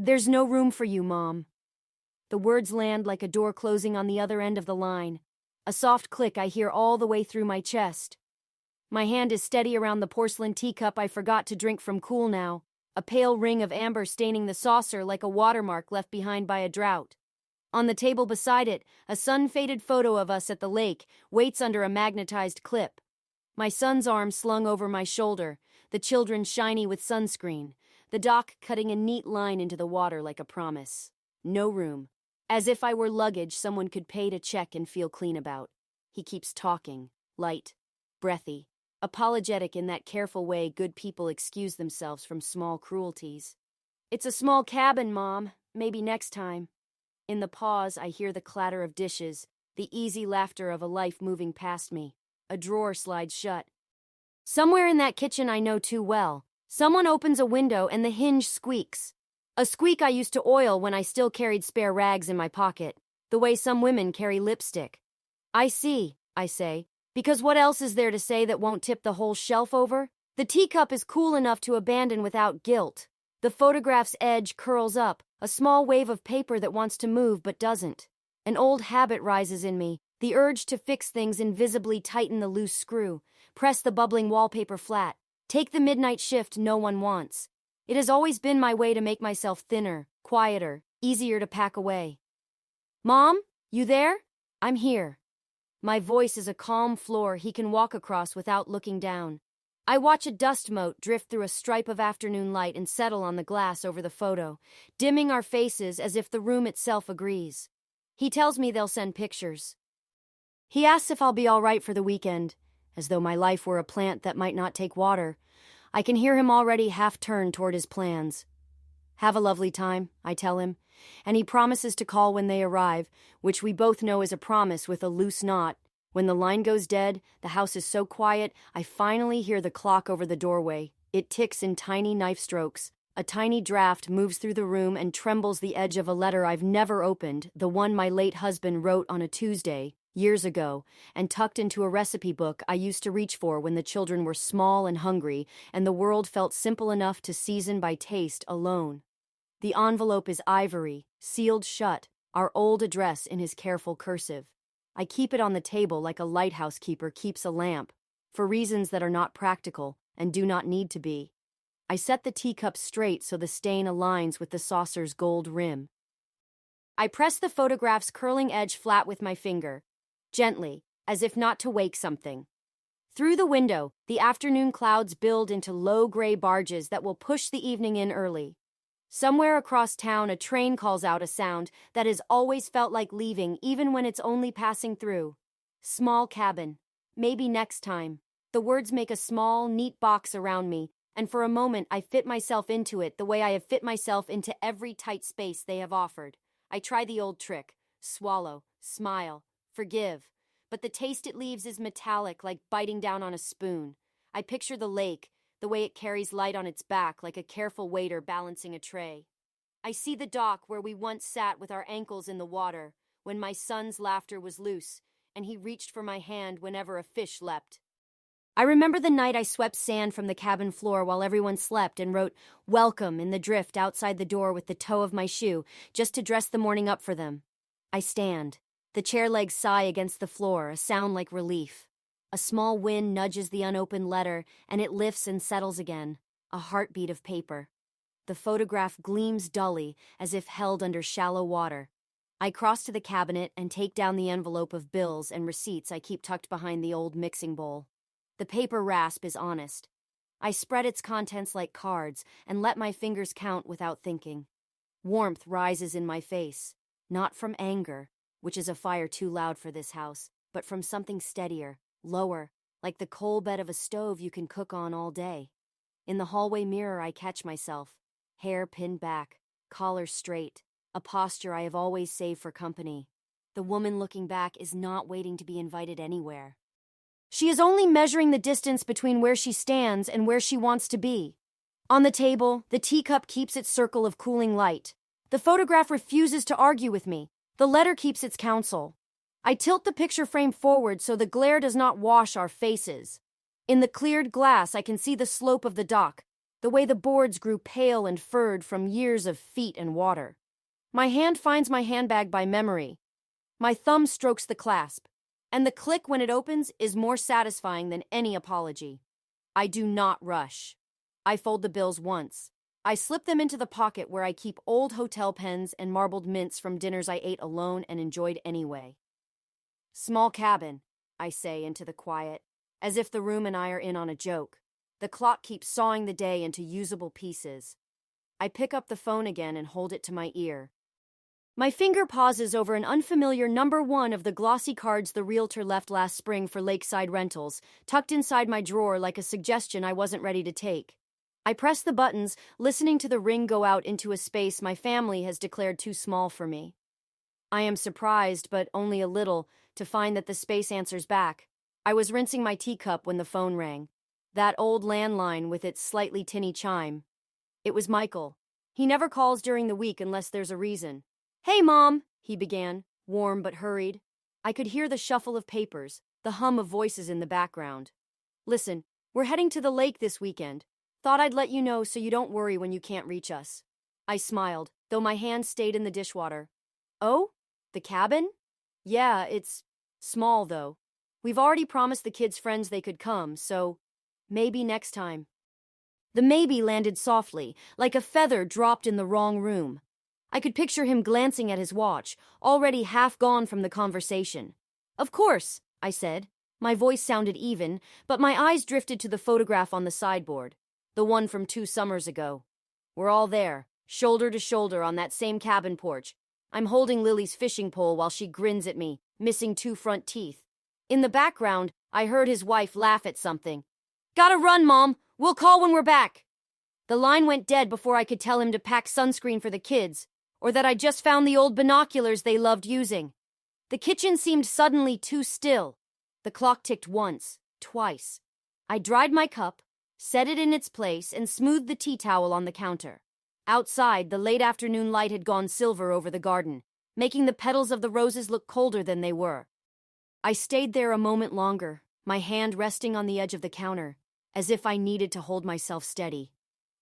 There's no room for you, Mom. The words land like a door closing on the other end of the line. A soft click I hear all the way through my chest. My hand is steady around the porcelain teacup I forgot to drink from cool now, a pale ring of amber staining the saucer like a watermark left behind by a drought. On the table beside it, a sun-faded photo of us at the lake waits under a magnetized clip. My son's arm slung over my shoulder, the children shiny with sunscreen, the dock cutting a neat line into the water like a promise. No room. As if I were luggage someone could pay to check and feel clean about. He keeps talking, light, breathy, apologetic in that careful way good people excuse themselves from small cruelties. It's a small cabin, Mom. Maybe next time. In the pause, I hear the clatter of dishes, the easy laughter of a life moving past me. A drawer slides shut. Somewhere in that kitchen I know too well, someone opens a window and the hinge squeaks. A squeak I used to oil when I still carried spare rags in my pocket, the way some women carry lipstick. I see, I say, because what else is there to say that won't tip the whole shelf over? The teacup is cool enough to abandon without guilt. The photograph's edge curls up, a small wave of paper that wants to move but doesn't. An old habit rises in me, the urge to fix things invisibly tighten the loose screw, press the bubbling wallpaper flat, take the midnight shift no one wants. It has always been my way to make myself thinner, quieter, easier to pack away. Mom, you there? I'm here. My voice is a calm floor he can walk across without looking down. I watch a dust mote drift through a stripe of afternoon light and settle on the glass over the photo, dimming our faces as if the room itself agrees. He tells me they'll send pictures. He asks if I'll be all right for the weekend, as though my life were a plant that might not take water. I can hear him already half-turned toward his plans. Have a lovely time, I tell him, and he promises to call when they arrive, which we both know is a promise with a loose knot. When the line goes dead, the house is so quiet, I finally hear the clock over the doorway. It ticks in tiny knife strokes. A tiny draft moves through the room and trembles the edge of a letter I've never opened, the one my late husband wrote on a Tuesday, years ago, and tucked into a recipe book I used to reach for when the children were small and hungry, and the world felt simple enough to season by taste alone. The envelope is ivory, sealed shut, our old address in his careful cursive. I keep it on the table like a lighthouse keeper keeps a lamp, for reasons that are not practical and do not need to be. I set the teacup straight so the stain aligns with the saucer's gold rim. I press the photograph's curling edge flat with my finger, gently, as if not to wake something. Through the window, the afternoon clouds build into low gray barges that will push the evening in early. Somewhere across town, a train calls out a sound that has always felt like leaving even when it's only passing through. Small cabin. Maybe next time. The words make a small, neat box around me, and for a moment I fit myself into it the way I have fit myself into every tight space they have offered. I try the old trick. Swallow, smile, forgive. But the taste it leaves is metallic, like biting down on a spoon. I picture the lake, the way it carries light on its back like a careful waiter balancing a tray. I see the dock where we once sat with our ankles in the water, when my son's laughter was loose, and he reached for my hand whenever a fish leapt. I remember the night I swept sand from the cabin floor while everyone slept and wrote "Welcome" in the drift outside the door with the toe of my shoe, just to dress the morning up for them. I stand. The chair legs sigh against the floor, a sound like relief. A small wind nudges the unopened letter, and it lifts and settles again, a heartbeat of paper. The photograph gleams dully, as if held under shallow water. I cross to the cabinet and take down the envelope of bills and receipts I keep tucked behind the old mixing bowl. The paper rasp is honest. I spread its contents like cards and let my fingers count without thinking. Warmth rises in my face, not from anger, which is a fire too loud for this house, but from something steadier, lower, like the coal bed of a stove you can cook on all day. In the hallway mirror I catch myself, hair pinned back, collar straight, a posture I have always saved for company. The woman looking back is not waiting to be invited anywhere. She is only measuring the distance between where she stands and where she wants to be. On the table, the teacup keeps its circle of cooling light. The photograph refuses to argue with me. The letter keeps its counsel. I tilt the picture frame forward so the glare does not wash our faces. In the cleared glass, I can see the slope of the dock, the way the boards grew pale and furred from years of feet and water. My hand finds my handbag by memory. My thumb strokes the clasp, and the click when it opens is more satisfying than any apology. I do not rush. I fold the bills once. I slip them into the pocket where I keep old hotel pens and marbled mints from dinners I ate alone and enjoyed anyway. Small cabin, I say into the quiet, as if the room and I are in on a joke. The clock keeps sawing the day into usable pieces. I pick up the phone again and hold it to my ear. My finger pauses over an unfamiliar number 1 of the glossy cards the realtor left last spring for lakeside rentals, tucked inside my drawer like a suggestion I wasn't ready to take. I press the buttons, listening to the ring go out into a space my family has declared too small for me. I am surprised, but only a little, to find that the space answers back. I was rinsing my teacup when the phone rang. That old landline with its slightly tinny chime. It was Michael. He never calls during the week unless there's a reason. "Hey, Mom," he began, warm but hurried. I could hear the shuffle of papers, the hum of voices in the background. "Listen, we're heading to the lake this weekend. Thought I'd let you know so you don't worry when you can't reach us." I smiled, though my hand stayed in the dishwater. "Oh? The cabin? Yeah, it's small, though. We've already promised the kids' friends they could come, so maybe next time." The maybe landed softly, like a feather dropped in the wrong room. I could picture him glancing at his watch, already half gone from the conversation. "Of course," I said. My voice sounded even, but my eyes drifted to the photograph on the sideboard, the one from 2 summers ago. We're all there, shoulder to shoulder on that same cabin porch. I'm holding Lily's fishing pole while she grins at me, missing 2 front teeth. In the background, I heard his wife laugh at something. "Gotta run, Mom. We'll call when we're back." The line went dead before I could tell him to pack sunscreen for the kids, or that I just found the old binoculars they loved using. The kitchen seemed suddenly too still. The clock ticked once, twice. I dried my cup, set it in its place, and smoothed the tea towel on the counter. Outside, the late afternoon light had gone silver over the garden, making the petals of the roses look colder than they were. I stayed there a moment longer, my hand resting on the edge of the counter, as if I needed to hold myself steady.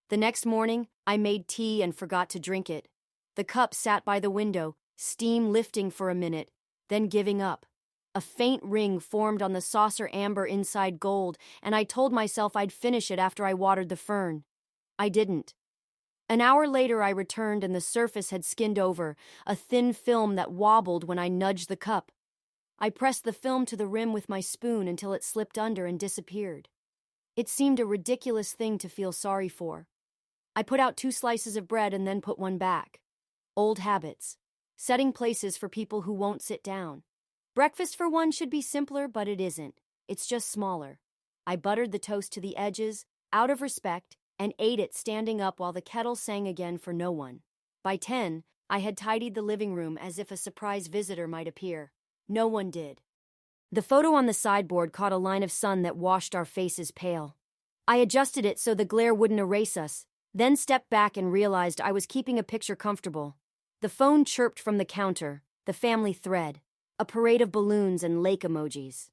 The next morning, I made tea and forgot to drink it. The cup sat by the window, steam lifting for a minute, then giving up. A faint ring formed on the saucer amber inside gold, and I told myself I'd finish it after I watered the fern. I didn't. An hour later I returned and the surface had skinned over, a thin film that wobbled when I nudged the cup. I pressed the film to the rim with my spoon until it slipped under and disappeared. It seemed a ridiculous thing to feel sorry for. I put out 2 slices of bread and then put one back. Old habits. Setting places for people who won't sit down. Breakfast for one should be simpler, but it isn't. It's just smaller. I buttered the toast to the edges, out of respect, and ate it standing up while the kettle sang again for no one. By 10, I had tidied the living room as if a surprise visitor might appear. No one did. The photo on the sideboard caught a line of sun that washed our faces pale. I adjusted it so the glare wouldn't erase us, then stepped back and realized I was keeping a picture comfortable. The phone chirped from the counter, the family thread, a parade of balloons and lake emojis.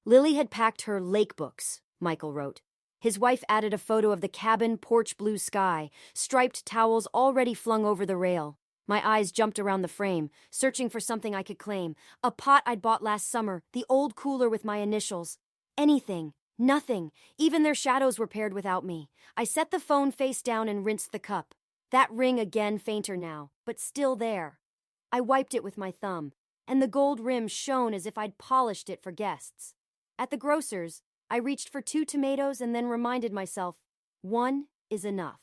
Lily had packed her lake books, Michael wrote. His wife added a photo of the cabin, porch blue sky, striped towels already flung over the rail. My eyes jumped around the frame, searching for something I could claim. A pot I'd bought last summer, the old cooler with my initials. Anything, nothing, even their shadows were paired without me. I set the phone face down and rinsed the cup. That ring again fainter now, but still there. I wiped it with my thumb, and the gold rim shone as if I'd polished it for guests. At the grocer's, I reached for 2 tomatoes and then reminded myself, 1 is enough.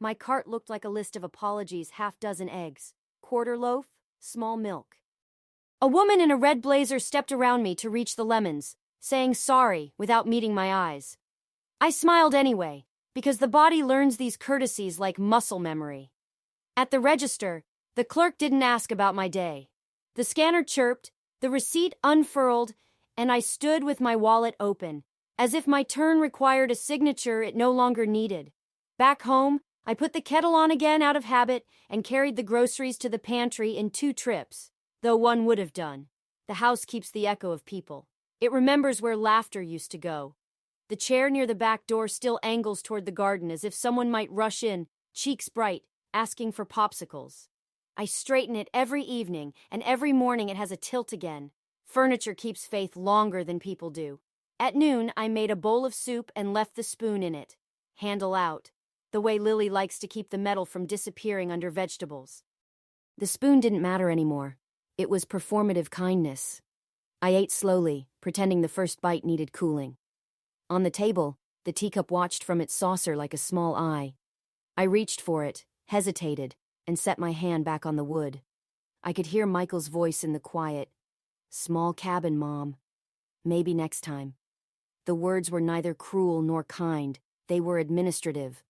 My cart looked like a list of apologies, 6 eggs, quarter loaf, small milk. A woman in a red blazer stepped around me to reach the lemons, saying sorry without meeting my eyes. I smiled anyway, because the body learns these courtesies like muscle memory. At the register, the clerk didn't ask about my day. The scanner chirped, the receipt unfurled, and I stood with my wallet open, as if my turn required a signature it no longer needed. Back home, I put the kettle on again out of habit and carried the groceries to the pantry in 2 trips, though one would have done. The house keeps the echo of people. It remembers where laughter used to go. The chair near the back door still angles toward the garden as if someone might rush in, cheeks bright, asking for popsicles. I straighten it every evening, and every morning it has a tilt again. Furniture keeps faith longer than people do. At noon, I made a bowl of soup and left the spoon in it, handle out, the way Lily likes to keep the metal from disappearing under vegetables. The spoon didn't matter anymore. It was performative kindness. I ate slowly, pretending the first bite needed cooling. On the table, the teacup watched from its saucer like a small eye. I reached for it, hesitated, and set my hand back on the wood. I could hear Michael's voice in the quiet. "Small cabin, Mom. Maybe next time." The words were neither cruel nor kind. They were administrative.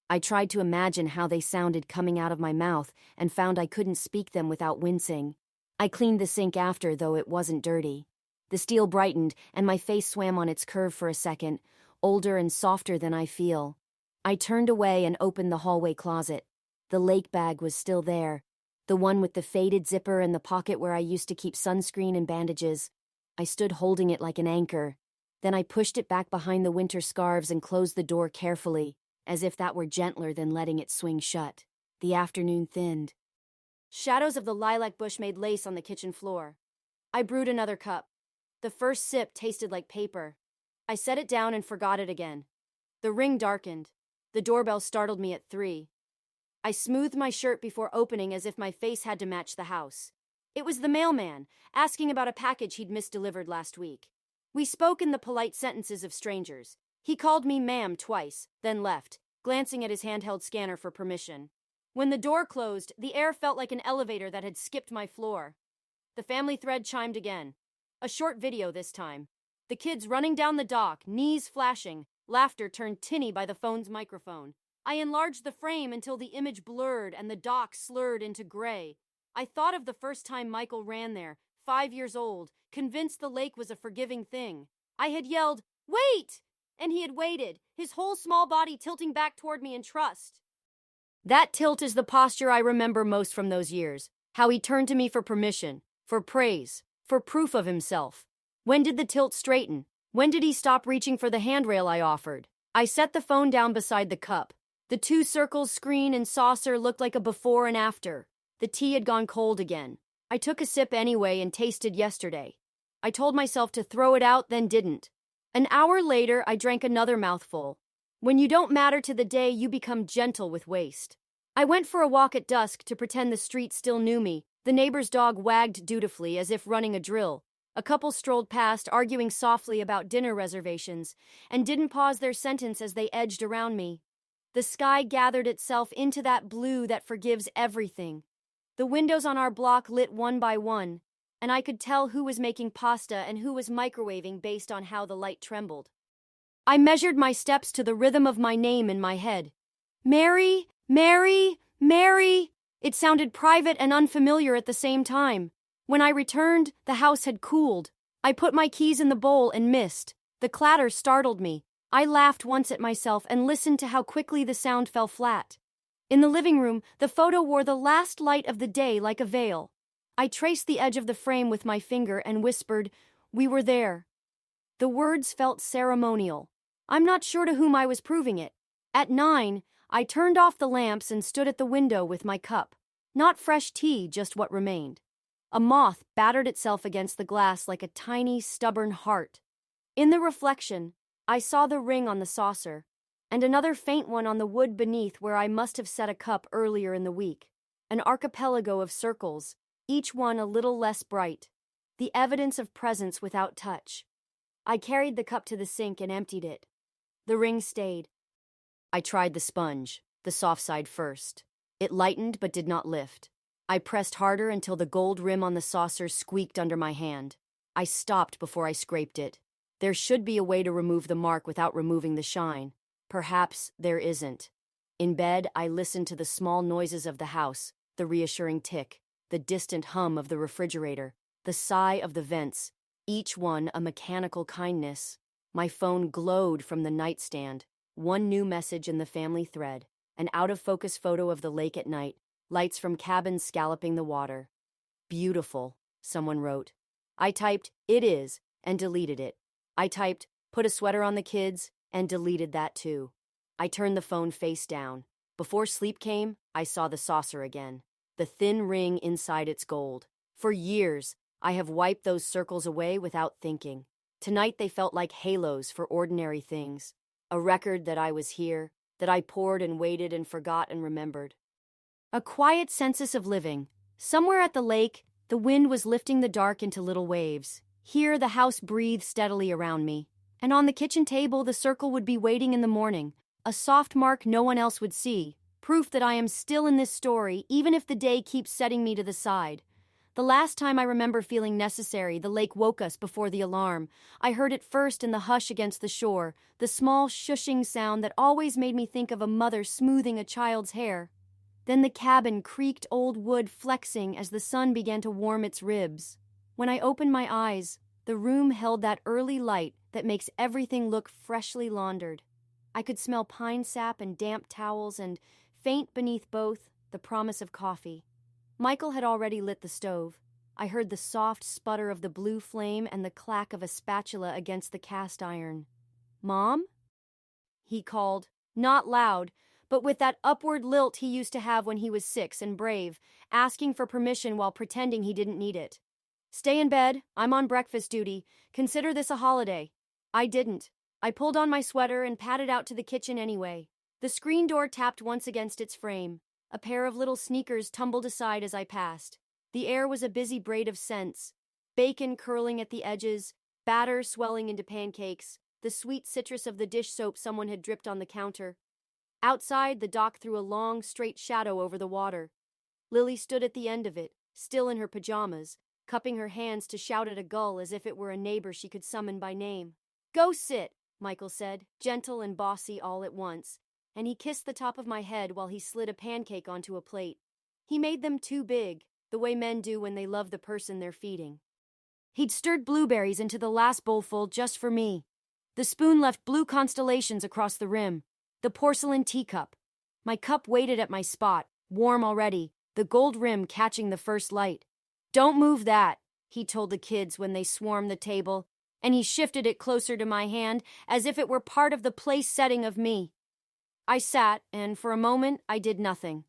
I tried to imagine how they sounded coming out of my mouth and found I couldn't speak them without wincing. I cleaned the sink after, though it wasn't dirty. The steel brightened, and my face swam on its curve for a second, older and softer than I feel. I turned away and opened the hallway closet. The lake bag was still there, the one with the faded zipper and the pocket where I used to keep sunscreen and bandages. I stood holding it like an anchor. Then I pushed it back behind the winter scarves and closed the door carefully, as if that were gentler than letting it swing shut. The afternoon thinned. Shadows of the lilac bush made lace on the kitchen floor. I brewed another cup. The first sip tasted like paper. I set it down and forgot it again. The ring darkened. The doorbell startled me at 3. I smoothed my shirt before opening as if my face had to match the house. It was the mailman, asking about a package he'd misdelivered last week. We spoke in the polite sentences of strangers. He called me ma'am twice, then left, glancing at his handheld scanner for permission. When the door closed, the air felt like an elevator that had skipped my floor. The family thread chimed again. A short video this time. The kids running down the dock, knees flashing, laughter turned tinny by the phone's microphone. I enlarged the frame until the image blurred and the dock slurred into gray. I thought of the first time Michael ran there, 5 years old, convinced the lake was a forgiving thing. I had yelled, "Wait!" And he had waited, his whole small body tilting back toward me in trust. That tilt is the posture I remember most from those years. How he turned to me for permission, for praise, for proof of himself. When did the tilt straighten? When did he stop reaching for the handrail I offered? I set the phone down beside the cup. The 2 circles, screen and saucer, looked like a before and after. The tea had gone cold again. I took a sip anyway and tasted yesterday. I told myself to throw it out, then didn't. An hour later, I drank another mouthful. When you don't matter to the day, you become gentle with waste. I went for a walk at dusk to pretend the street still knew me. The neighbor's dog wagged dutifully as if running a drill. A couple strolled past, arguing softly about dinner reservations, and didn't pause their sentence as they edged around me. The sky gathered itself into that blue that forgives everything. The windows on our block lit one by one, and I could tell who was making pasta and who was microwaving based on how the light trembled. I measured my steps to the rhythm of my name in my head. Mary, Mary, Mary. It sounded private and unfamiliar at the same time. When I returned, the house had cooled. I put my keys in the bowl and missed. The clatter startled me. I laughed once at myself and listened to how quickly the sound fell flat. In the living room, the photo wore the last light of the day like a veil. I traced the edge of the frame with my finger and whispered, "We were there." The words felt ceremonial. I'm not sure to whom I was proving it. At 9, I turned off the lamps and stood at the window with my cup. Not fresh tea, just what remained. A moth battered itself against the glass like a tiny, stubborn heart. In the reflection, I saw the ring on the saucer, and another faint one on the wood beneath where I must have set a cup earlier in the week. An archipelago of circles, each one a little less bright. The evidence of presence without touch. I carried the cup to the sink and emptied it. The ring stayed. I tried the sponge, the soft side first. It lightened but did not lift. I pressed harder until the gold rim on the saucer squeaked under my hand. I stopped before I scraped it. There should be a way to remove the mark without removing the shine. Perhaps there isn't. In bed, I listened to the small noises of the house, the reassuring tick, the distant hum of the refrigerator, the sigh of the vents, each one a mechanical kindness. My phone glowed from the nightstand. One new message in the family thread, an out-of-focus photo of the lake at night, lights from cabins scalloping the water. "Beautiful," someone wrote. I typed, "It is," and deleted it. I typed, put a sweater on the kids, and deleted that too. I turned the phone face down. Before sleep came, I saw the saucer again, the thin ring inside its gold. For years, I have wiped those circles away without thinking. Tonight they felt like halos for ordinary things, a record that I was here, that I poured and waited and forgot and remembered. A quiet census of living. Somewhere at the lake, the wind was lifting the dark into little waves. Here the house breathed steadily around me, and on the kitchen table the circle would be waiting in the morning, a soft mark no one else would see, proof that I am still in this story even if the day keeps setting me to the side. The last time I remember feeling necessary, the lake woke us before the alarm. I heard it first in the hush against the shore, the small shushing sound that always made me think of a mother smoothing a child's hair. Then the cabin creaked old wood flexing as the sun began to warm its ribs. When I opened my eyes, the room held that early light that makes everything look freshly laundered. I could smell pine sap and damp towels and, faint beneath both, the promise of coffee. Michael had already lit the stove. I heard the soft sputter of the blue flame and the clack of a spatula against the cast iron. "Mom?" he called, not loud, but with that upward lilt he used to have when he was 6 and brave, asking for permission while pretending he didn't need it. "Stay in bed. I'm on breakfast duty. Consider this a holiday." I didn't. I pulled on my sweater and padded out to the kitchen anyway. The screen door tapped once against its frame. A pair of little sneakers tumbled aside as I passed. The air was a busy braid of scents. Bacon curling at the edges, batter swelling into pancakes, the sweet citrus of the dish soap someone had dripped on the counter. Outside, the dock threw a long, straight shadow over the water. Lily stood at the end of it, still in her pajamas, cupping her hands to shout at a gull as if it were a neighbor she could summon by name. "Go sit," Michael said, gentle and bossy all at once, and he kissed the top of my head while he slid a pancake onto a plate. He made them too big, the way men do when they love the person they're feeding. He'd stirred blueberries into the last bowlful just for me. The spoon left blue constellations across the rim. The porcelain teacup. My cup waited at my spot, warm already, the gold rim catching the first light. "Don't move that," he told the kids when they swarmed the table, and he shifted it closer to my hand as if it were part of the place setting of me. I sat, and for a moment I did nothing.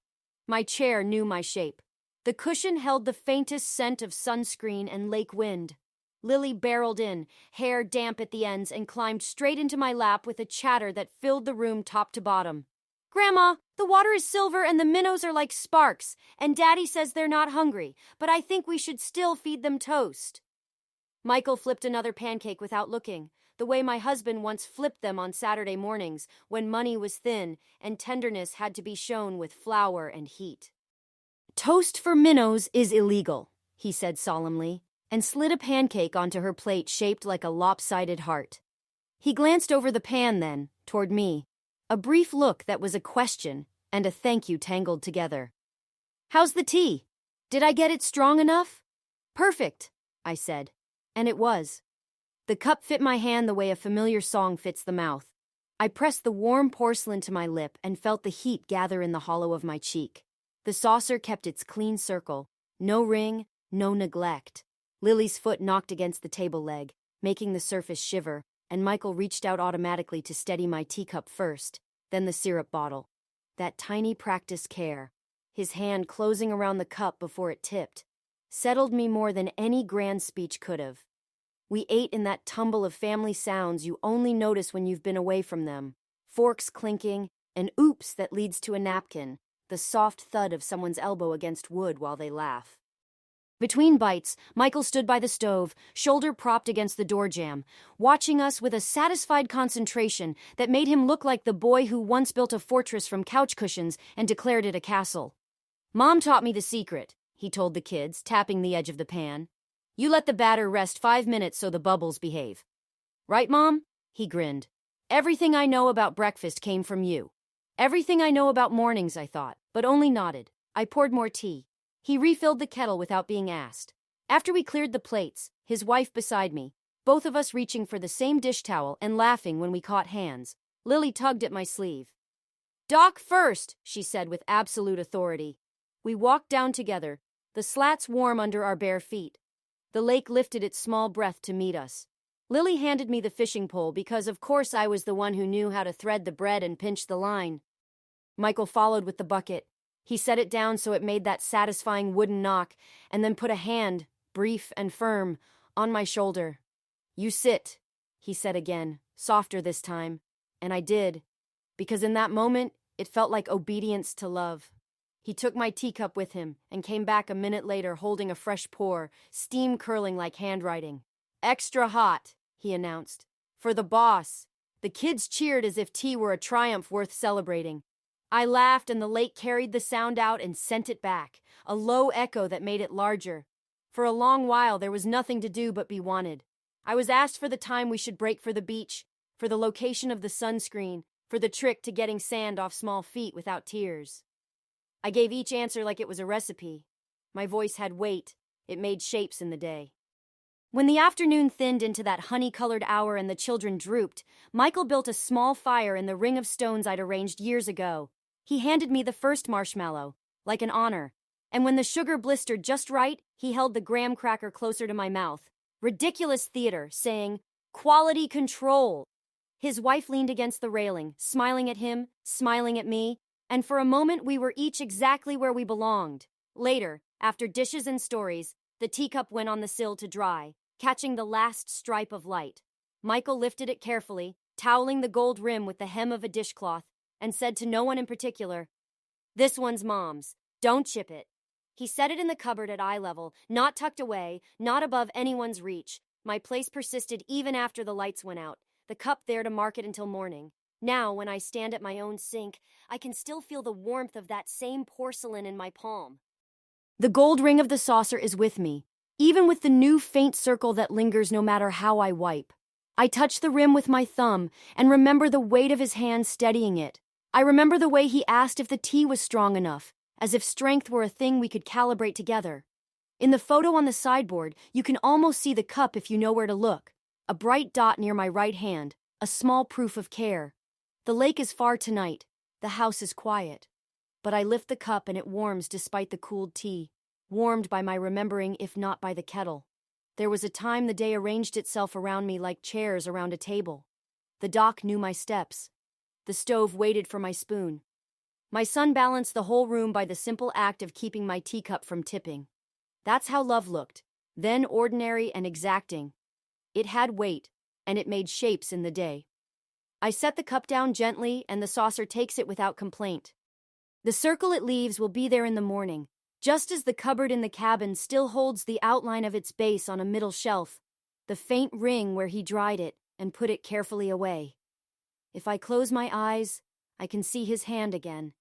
My chair knew my shape. The cushion held the faintest scent of sunscreen and lake wind. Lily barreled in, hair damp at the ends, and climbed straight into my lap with a chatter that filled the room top to bottom. "Grandma, the water is silver and the minnows are like sparks, and Daddy says they're not hungry, but I think we should still feed them toast." Michael flipped another pancake without looking, the way my husband once flipped them on Saturday mornings when money was thin and tenderness had to be shown with flour and heat. "Toast for minnows is illegal," he said solemnly, and slid a pancake onto her plate shaped like a lopsided heart. He glanced over the pan then, toward me, a brief look that was a question and a thank you tangled together. "How's the tea? Did I get it strong enough?" "Perfect," I said, and it was. The cup fit my hand the way a familiar song fits the mouth. I pressed the warm porcelain to my lip and felt the heat gather in the hollow of my cheek. The saucer kept its clean circle, no ring, no neglect. Lily's foot knocked against the table leg, making the surface shiver, and Michael reached out automatically to steady my teacup first, then the syrup bottle. That tiny practiced care, his hand closing around the cup before it tipped, settled me more than any grand speech could have. We ate in that tumble of family sounds you only notice when you've been away from them. Forks clinking, an oops that leads to a napkin, the soft thud of someone's elbow against wood while they laugh. Between bites, Michael stood by the stove, shoulder propped against the door jamb, watching us with a satisfied concentration that made him look like the boy who once built a fortress from couch cushions and declared it a castle. "Mom taught me the secret," he told the kids, tapping the edge of the pan. "You let the batter rest 5 minutes so the bubbles behave." "Right, Mom?" He grinned. "Everything I know about breakfast came from you." Everything I know about mornings, I thought, but only nodded. I poured more tea. He refilled the kettle without being asked. After we cleared the plates, his wife beside me, both of us reaching for the same dish towel and laughing when we caught hands, Lily tugged at my sleeve. "Doc first," she said with absolute authority. We walked down together, the slats warm under our bare feet. The lake lifted its small breath to meet us. Lily handed me the fishing pole because, of course, I was the one who knew how to thread the bread and pinch the line. Michael followed with the bucket. He set it down so it made that satisfying wooden knock, and then put a hand, brief and firm, on my shoulder. "You sit," he said again, softer this time, and I did, because in that moment, it felt like obedience to love. He took my teacup with him and came back a minute later holding a fresh pour, steam curling like handwriting. "Extra hot," he announced. "For the boss." The kids cheered as if tea were a triumph worth celebrating. I laughed and the lake carried the sound out and sent it back, a low echo that made it larger. For a long while there was nothing to do but be wanted. I was asked for the time we should break for the beach, for the location of the sunscreen, for the trick to getting sand off small feet without tears. I gave each answer like it was a recipe. My voice had weight. It made shapes in the day. When the afternoon thinned into that honey-colored hour and the children drooped, Michael built a small fire in the ring of stones I'd arranged years ago. He handed me the first marshmallow, like an honor, and when the sugar blistered just right, he held the graham cracker closer to my mouth. Ridiculous theater, saying, "Quality control." His wife leaned against the railing, smiling at him, smiling at me, and for a moment we were each exactly where we belonged. Later, after dishes and stories, the teacup went on the sill to dry, catching the last stripe of light. Michael lifted it carefully, toweling the gold rim with the hem of a dishcloth, and said to no one in particular, "This one's Mom's. Don't chip it." He set it in the cupboard at eye level, not tucked away, not above anyone's reach. My place persisted even after the lights went out, the cup there to mark it until morning. Now, when I stand at my own sink, I can still feel the warmth of that same porcelain in my palm. The gold ring of the saucer is with me, even with the new faint circle that lingers no matter how I wipe. I touch the rim with my thumb and remember the weight of his hand steadying it. I remember the way he asked if the tea was strong enough, as if strength were a thing we could calibrate together. In the photo on the sideboard, you can almost see the cup if you know where to look. A bright dot near my right hand, a small proof of care. The lake is far tonight. The house is quiet. But I lift the cup and it warms despite the cooled tea, warmed by my remembering if not by the kettle. There was a time the day arranged itself around me like chairs around a table. The dock knew my steps. The stove waited for my spoon. My son balanced the whole room by the simple act of keeping my teacup from tipping. That's how love looked, then ordinary and exacting. It had weight, and it made shapes in the day. I set the cup down gently, and the saucer takes it without complaint. The circle it leaves will be there in the morning, just as the cupboard in the cabin still holds the outline of its base on a middle shelf, the faint ring where he dried it and put it carefully away. If I close my eyes, I can see his hand again,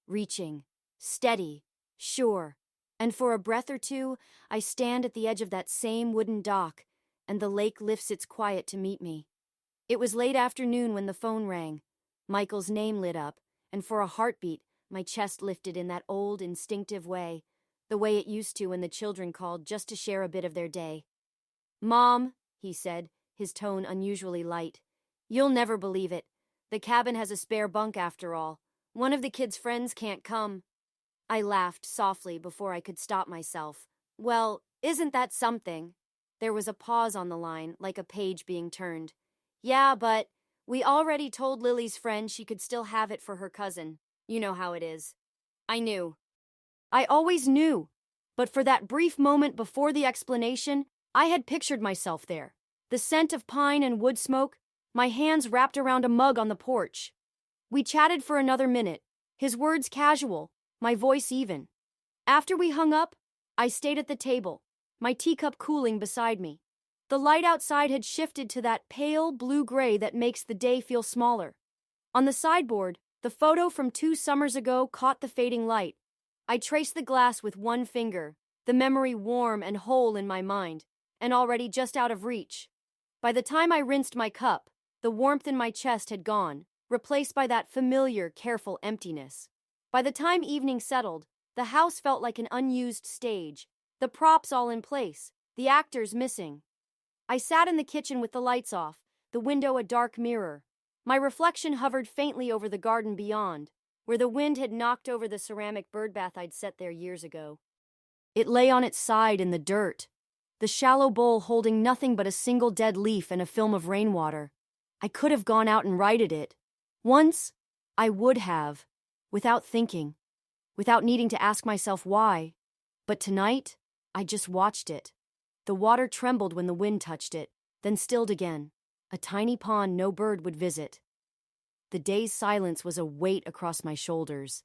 reaching, steady, sure, and for a breath or two, I stand at the edge of that same wooden dock, and the lake lifts its quiet to meet me. It was late afternoon when the phone rang. Michael's name lit up, and for a heartbeat, my chest lifted in that old, instinctive way, the way it used to when the children called just to share a bit of their day. "Mom," he said, his tone unusually light, "you'll never believe it. The cabin has a spare bunk after all. One of the kids' friends can't come." I laughed softly before I could stop myself. "Well, isn't that something?" There was a pause on the line, like a page being turned. "Yeah, but we already told Lily's friend she could still have it for her cousin. You know how it is." I knew. I always knew. But for that brief moment before the explanation, I had pictured myself there. The scent of pine and wood smoke, my hands wrapped around a mug on the porch. We chatted for another minute, his words casual, my voice even. After we hung up, I stayed at the table, my teacup cooling beside me. The light outside had shifted to that pale blue-gray that makes the day feel smaller. On the sideboard, the photo from 2 summers ago caught the fading light. I traced the glass with one finger, the memory warm and whole in my mind, and already just out of reach. By the time I rinsed my cup, the warmth in my chest had gone, replaced by that familiar, careful emptiness. By the time evening settled, the house felt like an unused stage, the props all in place, the actors missing. I sat in the kitchen with the lights off, the window a dark mirror. My reflection hovered faintly over the garden beyond, where the wind had knocked over the ceramic birdbath I'd set there years ago. It lay on its side in the dirt, the shallow bowl holding nothing but a single dead leaf and a film of rainwater. I could have gone out and righted it. Once, I would have, without thinking, without needing to ask myself why. But tonight, I just watched it. The water trembled when the wind touched it, then stilled again. A tiny pond no bird would visit. The day's silence was a weight across my shoulders.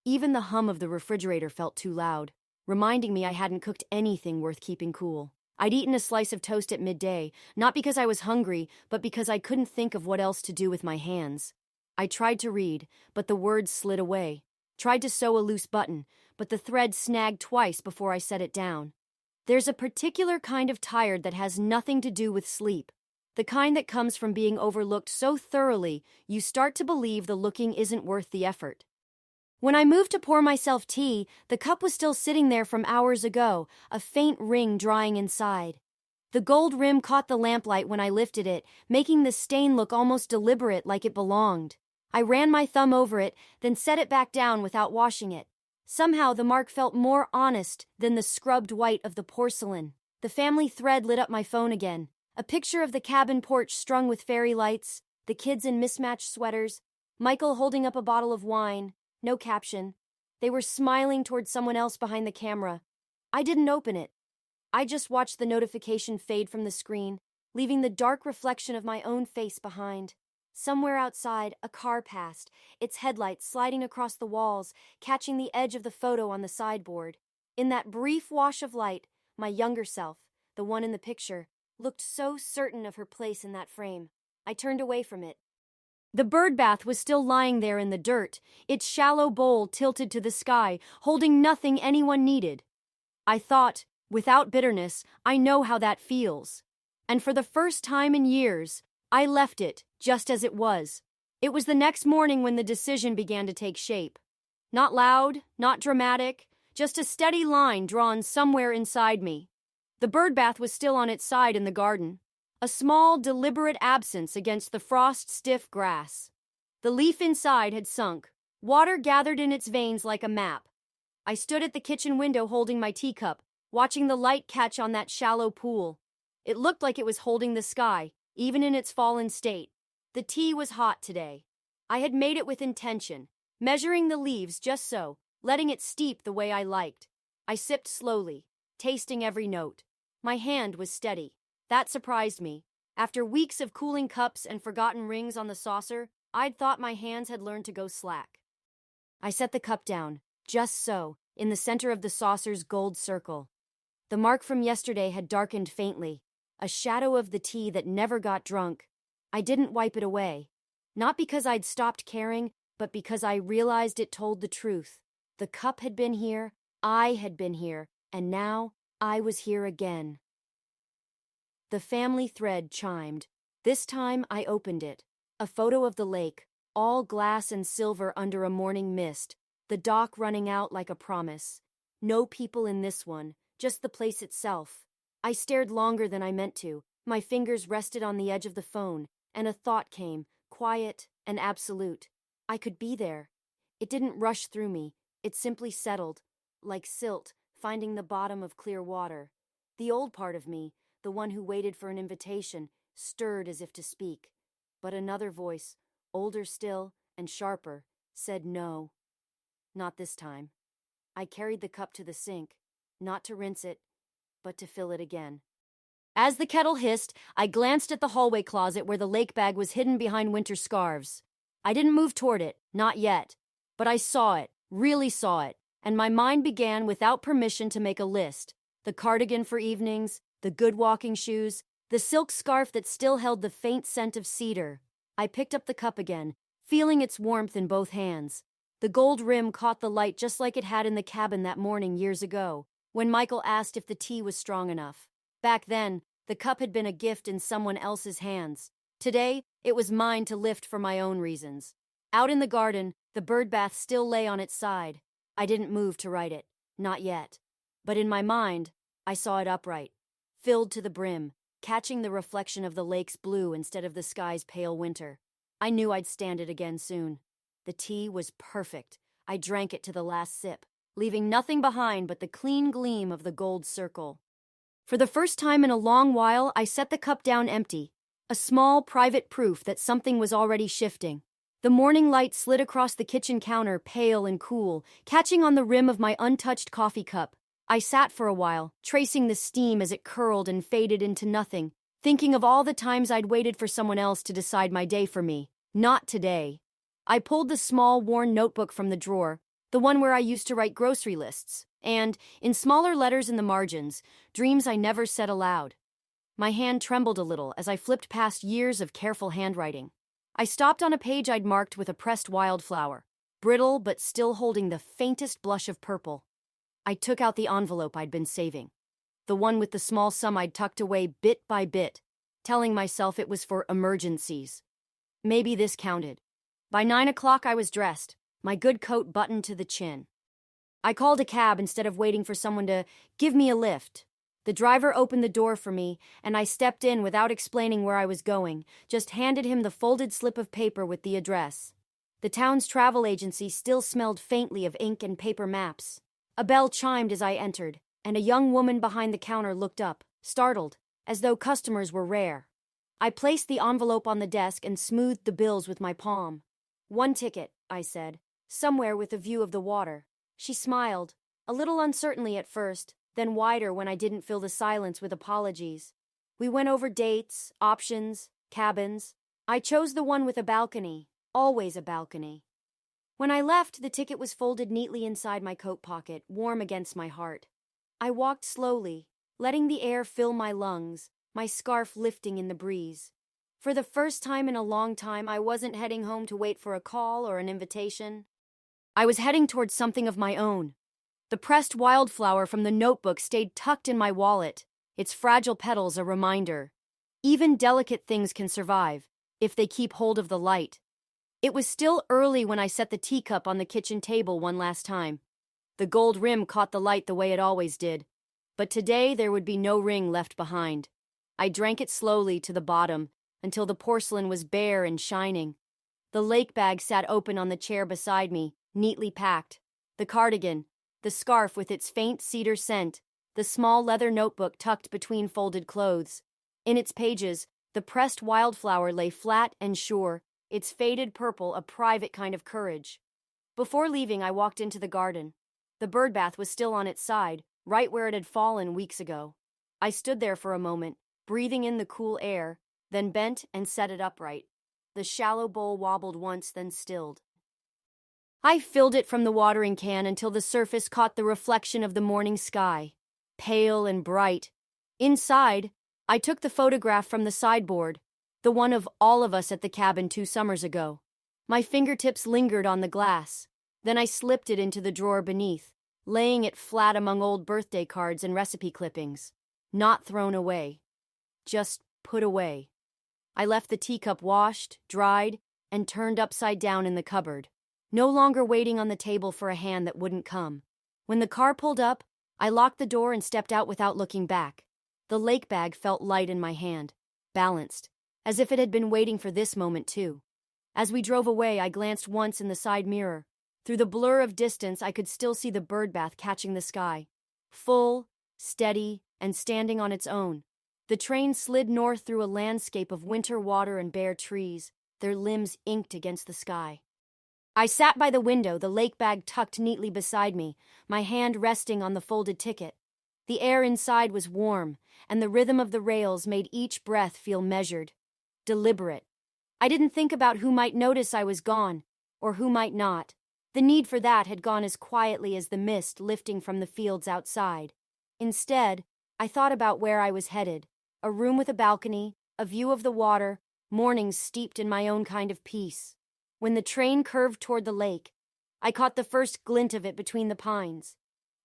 Even the hum of the refrigerator felt too loud, reminding me I hadn't cooked anything worth keeping cool. I'd eaten a slice of toast at midday, not because I was hungry, but because I couldn't think of what else to do with my hands. I tried to read, but the words slid away. Tried to sew a loose button, but the thread snagged twice before I set it down. There's a particular kind of tired that has nothing to do with sleep. The kind that comes from being overlooked so thoroughly, you start to believe the looking isn't worth the effort. When I moved to pour myself tea, the cup was still sitting there from hours ago, a faint ring drying inside. The gold rim caught the lamplight when I lifted it, making the stain look almost deliberate, like it belonged. I ran my thumb over it, then set it back down without washing it. Somehow the mark felt more honest than the scrubbed white of the porcelain. The family thread lit up my phone again. A picture of the cabin porch strung with fairy lights, the kids in mismatched sweaters, Michael holding up a bottle of wine, no caption. They were smiling toward someone else behind the camera. I didn't open it. I just watched the notification fade from the screen, leaving the dark reflection of my own face behind. Somewhere outside, a car passed, its headlights sliding across the walls, catching the edge of the photo on the sideboard. In that brief wash of light, my younger self, the one in the picture, looked so certain of her place in that frame. I turned away from it. The bird bath was still lying there in the dirt, its shallow bowl tilted to the sky, holding nothing anyone needed. I thought, without bitterness, I know how that feels. And for the first time in years, I left it just as it was. It was the next morning when the decision began to take shape. Not loud, not dramatic, just a steady line drawn somewhere inside me. The bird bath was still on its side in the garden, a small, deliberate absence against the frost-stiff grass. The leaf inside had sunk, water gathered in its veins like a map. I stood at the kitchen window holding my teacup, watching the light catch on that shallow pool. It looked like it was holding the sky, even in its fallen state. The tea was hot today. I had made it with intention, measuring the leaves just so, letting it steep the way I liked. I sipped slowly, tasting every note. My hand was steady. That surprised me. After weeks of cooling cups and forgotten rings on the saucer, I'd thought my hands had learned to go slack. I set the cup down, just so, in the center of the saucer's gold circle. The mark from yesterday had darkened faintly, a shadow of the tea that never got drunk. I didn't wipe it away. Not because I'd stopped caring, but because I realized it told the truth. The cup had been here, I had been here, and now I was here again. The family thread chimed. This time I opened it. A photo of the lake, all glass and silver under a morning mist, the dock running out like a promise. No people in this one, just the place itself. I stared longer than I meant to. My fingers rested on the edge of the phone, and a thought came, quiet and absolute. I could be there. It didn't rush through me. It simply settled, like silt finding the bottom of clear water. The old part of me, the one who waited for an invitation, stirred as if to speak. But another voice, older still and sharper, said no. Not this time. I carried the cup to the sink, not to rinse it, but to fill it again. As the kettle hissed, I glanced at the hallway closet where the lake bag was hidden behind winter scarves. I didn't move toward it, not yet. But I saw it, really saw it, and my mind began without permission to make a list. The cardigan for evenings, the good walking shoes, the silk scarf that still held the faint scent of cedar. I picked up the cup again, feeling its warmth in both hands. The gold rim caught the light just like it had in the cabin that morning years ago, when Michael asked if the tea was strong enough. Back then, the cup had been a gift in someone else's hands. Today, it was mine to lift for my own reasons. Out in the garden, the bird bath still lay on its side. I didn't move to right it, not yet. But in my mind, I saw it upright, filled to the brim, catching the reflection of the lake's blue instead of the sky's pale winter. I knew I'd stand it again soon. The tea was perfect. I drank it to the last sip, leaving nothing behind but the clean gleam of the gold circle. For the first time in a long while, I set the cup down empty, a small, private proof that something was already shifting. The morning light slid across the kitchen counter, pale and cool, catching on the rim of my untouched coffee cup. I sat for a while, tracing the steam as it curled and faded into nothing, thinking of all the times I'd waited for someone else to decide my day for me. Not today. I pulled the small, worn notebook from the drawer, the one where I used to write grocery lists, and, in smaller letters in the margins, dreams I never said aloud. My hand trembled a little as I flipped past years of careful handwriting. I stopped on a page I'd marked with a pressed wildflower, brittle but still holding the faintest blush of purple. I took out the envelope I'd been saving, the one with the small sum I'd tucked away bit by bit, telling myself it was for emergencies. Maybe this counted. By 9 o'clock I was dressed, my good coat buttoned to the chin. I called a cab instead of waiting for someone to give me a lift. The driver opened the door for me, and I stepped in without explaining where I was going, just handed him the folded slip of paper with the address. The town's travel agency still smelled faintly of ink and paper maps. A bell chimed as I entered, and a young woman behind the counter looked up, startled, as though customers were rare. I placed the envelope on the desk and smoothed the bills with my palm. "One ticket," I said, "somewhere with a view of the water." She smiled, a little uncertainly at first, then wider when I didn't fill the silence with apologies. We went over dates, options, cabins. I chose the one with a balcony, always a balcony. When I left, the ticket was folded neatly inside my coat pocket, warm against my heart. I walked slowly, letting the air fill my lungs, my scarf lifting in the breeze. For the first time in a long time, I wasn't heading home to wait for a call or an invitation. I was heading towards something of my own. The pressed wildflower from the notebook stayed tucked in my wallet, its fragile petals a reminder. Even delicate things can survive, if they keep hold of the light. It was still early when I set the teacup on the kitchen table one last time. The gold rim caught the light the way it always did, but today there would be no ring left behind. I drank it slowly to the bottom, until the porcelain was bare and shining. The lake bag sat open on the chair beside me, neatly packed. The cardigan, the scarf with its faint cedar scent, the small leather notebook tucked between folded clothes. In its pages, the pressed wildflower lay flat and sure, its faded purple a private kind of courage. Before leaving, I walked into the garden. The birdbath was still on its side, right where it had fallen weeks ago. I stood there for a moment, breathing in the cool air, then bent and set it upright. The shallow bowl wobbled once, then stilled. I filled it from the watering can until the surface caught the reflection of the morning sky, pale and bright. Inside, I took the photograph from the sideboard, the one of all of us at the cabin 2 summers ago. My fingertips lingered on the glass. Then I slipped it into the drawer beneath, laying it flat among old birthday cards and recipe clippings. Not thrown away. Just put away. I left the teacup washed, dried, and turned upside down in the cupboard. No longer waiting on the table for a hand that wouldn't come. When the car pulled up, I locked the door and stepped out without looking back. The lake bag felt light in my hand, balanced, as if it had been waiting for this moment too. As we drove away, I glanced once in the side mirror. Through the blur of distance, I could still see the birdbath catching the sky. Full, steady, and standing on its own. The train slid north through a landscape of winter water and bare trees, their limbs inked against the sky. I sat by the window, the lake bag tucked neatly beside me, my hand resting on the folded ticket. The air inside was warm, and the rhythm of the rails made each breath feel measured, deliberate. I didn't think about who might notice I was gone, or who might not. The need for that had gone as quietly as the mist lifting from the fields outside. Instead, I thought about where I was headed, a room with a balcony, a view of the water, mornings steeped in my own kind of peace. When the train curved toward the lake, I caught the first glint of it between the pines.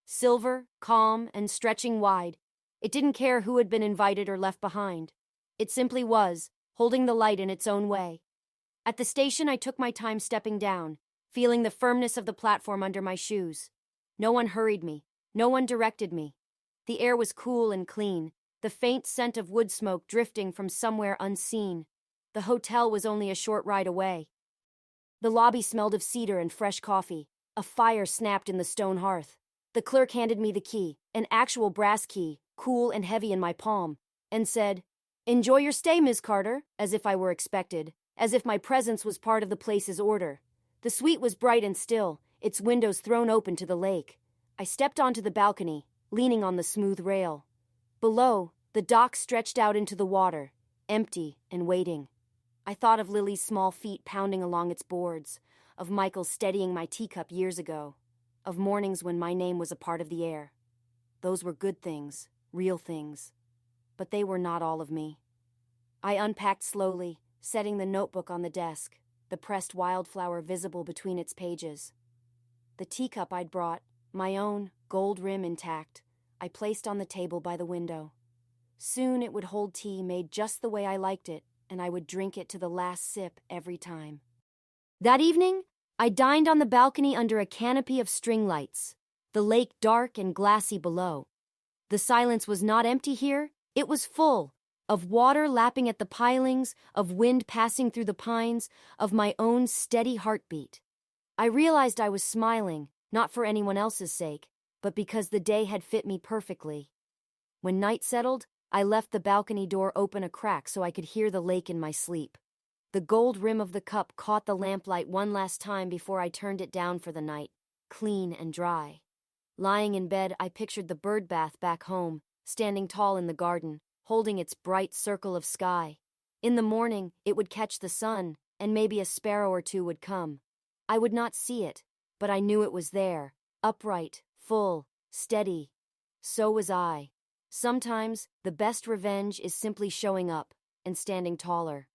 Silver, calm, and stretching wide, it didn't care who had been invited or left behind. It simply was, holding the light in its own way. At the station, I took my time stepping down, feeling the firmness of the platform under my shoes. No one hurried me. No one directed me. The air was cool and clean, the faint scent of wood smoke drifting from somewhere unseen. The hotel was only a short ride away. The lobby smelled of cedar and fresh coffee. A fire snapped in the stone hearth. The clerk handed me the key, an actual brass key, cool and heavy in my palm, and said, "Enjoy your stay, Ms. Carter," as if I were expected, as if my presence was part of the place's order. The suite was bright and still, its windows thrown open to the lake. I stepped onto the balcony, leaning on the smooth rail. Below, the dock stretched out into the water, empty and waiting. I thought of Lily's small feet pounding along its boards, of Michael steadying my teacup years ago, of mornings when my name was a part of the air. Those were good things, real things. But they were not all of me. I unpacked slowly, setting the notebook on the desk, the pressed wildflower visible between its pages. The teacup I'd brought, my own, gold rim intact, I placed on the table by the window. Soon it would hold tea made just the way I liked it, and I would drink it to the last sip every time. That evening, I dined on the balcony under a canopy of string lights, the lake dark and glassy below. The silence was not empty here, it was full, of water lapping at the pilings, of wind passing through the pines, of my own steady heartbeat. I realized I was smiling, not for anyone else's sake, but because the day had fit me perfectly. When night settled, I left the balcony door open a crack so I could hear the lake in my sleep. The gold rim of the cup caught the lamplight one last time before I turned it down for the night, clean and dry. Lying in bed, I pictured the bird bath back home, standing tall in the garden, holding its bright circle of sky. In the morning, it would catch the sun, and maybe a sparrow or two would come. I would not see it, but I knew it was there, upright, full, steady. So was I. Sometimes, the best revenge is simply showing up and standing taller.